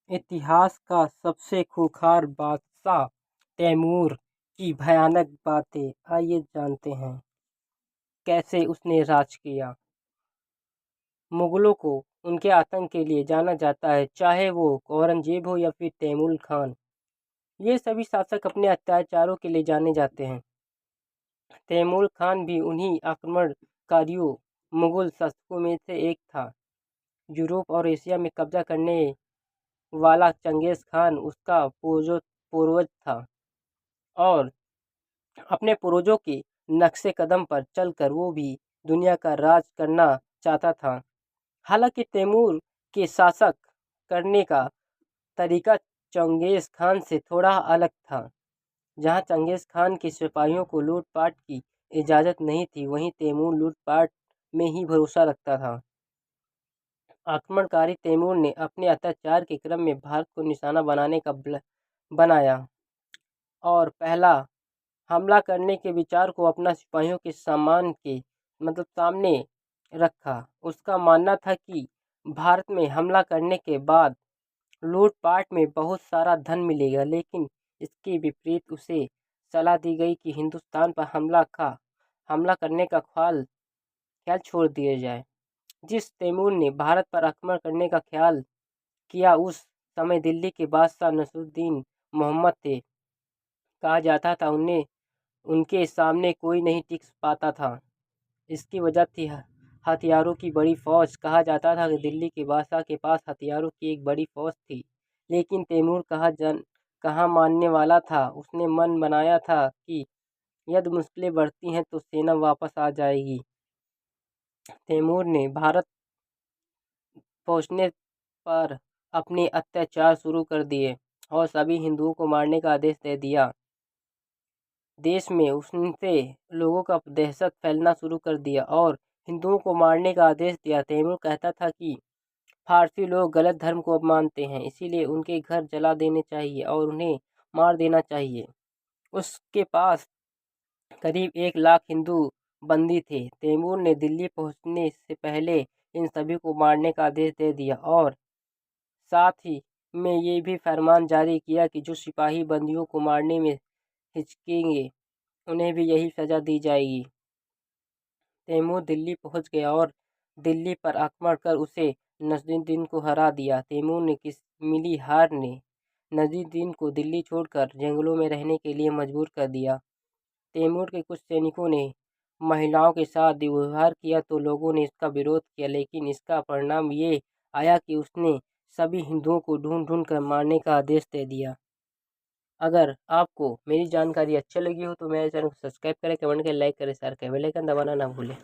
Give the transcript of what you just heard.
इतिहास का सबसे खूंखार बादशाह तैमूर की भयानक बातें, आइए जानते हैं कैसे उसने राज किया। मुगलों को उनके आतंक के लिए जाना जाता है, चाहे वो औरंगजेब हो या फिर तैमूर खान। ये सभी शासक अपने अत्याचारों के लिए जाने जाते हैं। तैमूर खान भी उन्हीं आक्रमणकारियों मुगल शासकों में से एक था। यूरोप और एशिया में कब्जा करने वाला चंगेज खान उसका पूर्वज था और अपने पूर्वजों के नक्शे कदम पर चलकर वो भी दुनिया का राज करना चाहता था। हालांकि तैमूर के शासक करने का तरीका चंगेज खान से थोड़ा अलग था। जहां चंगेज खान के सिपाहियों को लूटपाट की इजाजत नहीं थी, वहीं तैमूर लूटपाट में ही भरोसा रखता था। आक्रमणकारी तैमूर ने अपने अत्याचार के क्रम में भारत को निशाना बनाया और पहला हमला करने के विचार को अपना सिपाहियों के सामान के सामने रखा। उसका मानना था कि भारत में हमला करने के बाद लूटपाट में बहुत सारा धन मिलेगा, लेकिन इसके विपरीत उसे सलाह दी गई कि हिंदुस्तान पर हमला करने का ख्याल छोड़ दिया जाए। जिस तैमूर ने भारत पर आक्रमण करने का ख्याल किया, उस समय दिल्ली के बादशाह नसरुद्दीन मोहम्मद थे। कहा जाता था उन्हें उनके सामने कोई नहीं टिक पाता था। इसकी वजह थी हथियारों की बड़ी फौज। कहा जाता था कि दिल्ली के बादशाह के पास हथियारों की एक बड़ी फौज थी, लेकिन तैमूर कहाँ मानने वाला था। उसने मन बनाया था कि यदि मुश्किलें बढ़ती हैं तो सेना वापस आ जाएगी। तैमूर ने भारत पहुंचने पर अपने अत्याचार शुरू कर दिए और सभी हिंदुओं को मारने का आदेश दे दिया। देश में उसने लोगों का दहशत फैलना शुरू कर दिया और हिंदुओं को मारने का आदेश दिया। तैमूर कहता था कि फारसी लोग गलत धर्म को मानते हैं, इसीलिए उनके घर जला देने चाहिए और उन्हें मार देना चाहिए। उसके पास करीब 1 लाख हिंदू बंदी थे। तैमूर ने दिल्ली पहुंचने से पहले इन सभी को मारने का आदेश दे दिया और साथ ही में ये भी फरमान जारी किया कि जो सिपाही बंदियों को मारने में हिचकेंगे उन्हें भी यही सजा दी जाएगी। तैमूर दिल्ली पहुंच गया और दिल्ली पर आक्रमण कर उसे नसरुद्दीन को हरा दिया। तैमूर ने मिली हार ने नसरुद्दीन को दिल्ली छोड़कर जंगलों में रहने के लिए मजबूर कर दिया। तैमूर के कुछ सैनिकों ने महिलाओं के साथ दुर्व्यवहार किया तो लोगों ने इसका विरोध किया, लेकिन इसका परिणाम ये आया कि उसने सभी हिंदुओं को ढूंढ कर मारने का आदेश दे दिया। अगर आपको मेरी जानकारी अच्छी लगी हो तो मेरे चैनल को सब्सक्राइब करें, कमेंट करें, लाइक करें, शेयर करें, बेल आइकन दबाना ना भूलें।